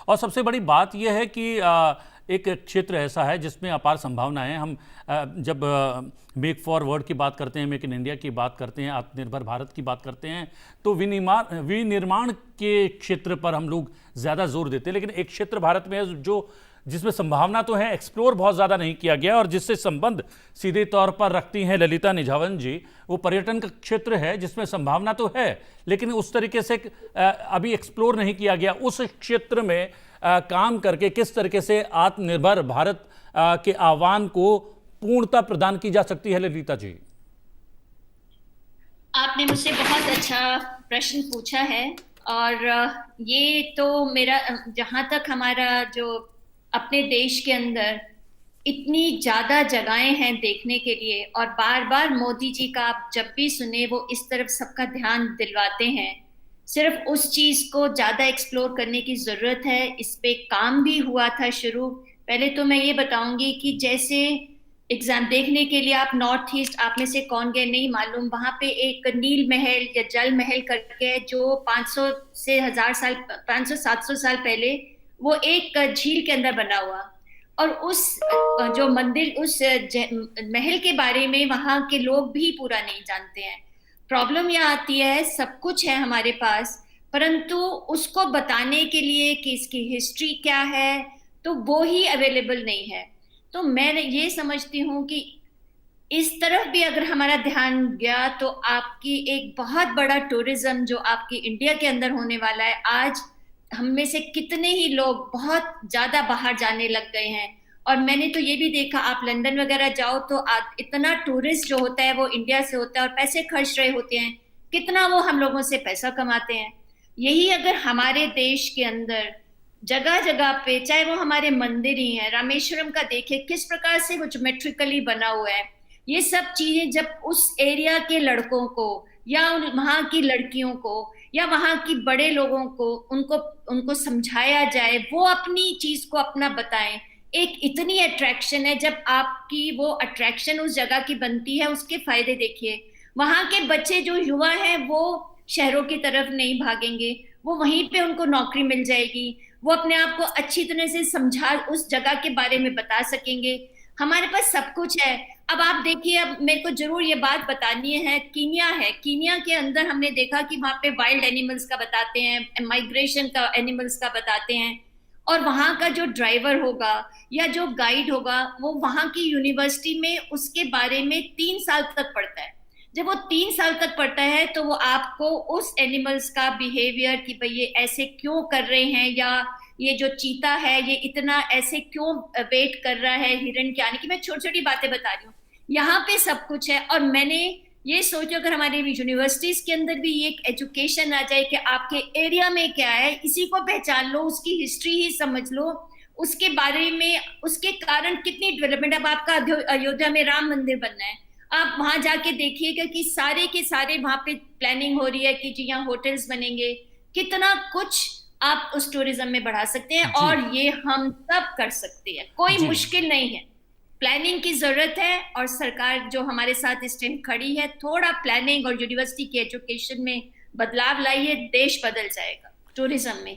और सबसे बड़ी बात यह है कि एक क्षेत्र ऐसा है जिसमें अपार संभावनाएं हैं। हम जब मेक फॉर वर्ल्ड की बात करते हैं, मेक इन इंडिया की बात करते हैं, आत्मनिर्भर भारत की बात करते हैं, तो विनिर्माण के क्षेत्र पर हम लोग ज़्यादा जोर देते हैं। लेकिन एक क्षेत्र भारत में है जो जिसमें संभावना तो है, एक्सप्लोर बहुत ज़्यादा नहीं किया गया, और जिससे संबंध सीधे तौर पर रखती हैं ललिता निझावन जी, वो पर्यटन का क्षेत्र है जिसमें संभावना तो है लेकिन उस तरीके से अभी एक्सप्लोर नहीं किया गया। उस क्षेत्र में काम करके किस तरीके से आत्मनिर्भर भारत के आह्वान को पूर्णता प्रदान की जा सकती है, ललिता जी? आपने मुझसे बहुत अच्छा प्रश्न पूछा है। और ये तो मेरा जहाँ तक हमारा जो अपने देश के अंदर इतनी ज्यादा जगहें हैं देखने के लिए, और बार बार मोदी जी का आप जब भी सुने वो इस तरफ सबका ध्यान दिलवाते हैं। सिर्फ उस चीज को ज्यादा एक्सप्लोर करने की जरूरत है। इस पे काम भी हुआ था शुरू। पहले तो मैं ये बताऊंगी कि जैसे एग्जाम देखने के लिए आप नॉर्थ ईस्ट, आप में से कौन गए नहीं मालूम, वहां पे एक नील महल या जल महल करके है जो 500 से 1000 साल, 500-700 साल पहले वो एक झील के अंदर बना हुआ। और उस जो मंदिर, उस महल के बारे में वहां के लोग भी पूरा नहीं जानते हैं। प्रॉब्लम यह आती है, सब कुछ है हमारे पास, परंतु उसको बताने के लिए कि इसकी हिस्ट्री क्या है तो वो ही अवेलेबल नहीं है। तो मैं ये समझती हूँ कि इस तरफ भी अगर हमारा ध्यान गया तो आपकी एक बहुत बड़ा टूरिज्म जो आपकी इंडिया के अंदर होने वाला है। आज हम में से कितने ही लोग बहुत ज्यादा बाहर जाने लग गए हैं। और मैंने तो ये भी देखा, आप लंदन वगैरह जाओ तो इतना टूरिस्ट जो होता है वो इंडिया से होता है और पैसे खर्च रहे होते हैं, कितना वो हम लोगों से पैसा कमाते हैं। यही अगर हमारे देश के अंदर जगह जगह पे, चाहे वो हमारे मंदिर ही हैं, रामेश्वरम का देखिए किस प्रकार से वो ज्योमेट्रिकली बना हुआ है। ये सब चीजें जब उस एरिया के लड़कों को या वहां की लड़कियों को या वहां की बड़े लोगों को उनको उनको समझाया जाए, वो अपनी चीज को अपना बताएं। एक इतनी अट्रैक्शन है, जब आपकी वो अट्रैक्शन उस जगह की बनती है, उसके फायदे देखिए। वहां के बच्चे जो युवा हैं वो शहरों की तरफ नहीं भागेंगे, वो वहीं पे उनको नौकरी मिल जाएगी, वो अपने आप को अच्छी तरह से समझा उस जगह के बारे में बता सकेंगे। हमारे पास सब कुछ है। अब आप देखिए, अब मेरे को जरूर ये बात बतानी है, कीनिया है, कीनिया के अंदर हमने देखा कि वहां पे वाइल्ड एनिमल्स का बताते हैं, माइग्रेशन का एनिमल्स का बताते हैं। और वहां का जो ड्राइवर होगा या जो गाइड होगा वो वहां की यूनिवर्सिटी में उसके बारे में 3 साल तक पढ़ता है। जब वो 3 साल तक पढ़ता है तो वो आपको उस एनिमल्स का बिहेवियर, कि भाई ये ऐसे क्यों कर रहे हैं, या ये जो चीता है ये इतना ऐसे क्यों वेट कर रहा है हिरण के आने की, मैं छोटी छोटी बातें बता रही हूँ। यहाँ पे सब कुछ है। और मैंने ये सोचा अगर हमारे यूनिवर्सिटीज के अंदर भी ये एक एजुकेशन आ जाए कि आपके एरिया में क्या है, इसी को पहचान लो, उसकी हिस्ट्री ही समझ लो, उसके बारे में, उसके कारण कितनी डेवलपमेंट। अब आपका अयोध्या में राम मंदिर बनना है, आप वहां जाके देखिएगा कि सारे के सारे वहां पे प्लानिंग हो रही है कि जी यहाँ होटल्स बनेंगे, कितना कुछ आप उस टूरिज्म में बढ़ा सकते हैं। जी और ये हम सब कर सकते हैं, कोई जी मुश्किल नहीं है। प्लानिंग की जरूरत है, और सरकार जो हमारे साथ इस टाइम खड़ी है, थोड़ा प्लानिंग और यूनिवर्सिटी की एजुकेशन में बदलाव लाइए, देश बदल जाएगा टूरिज्म में।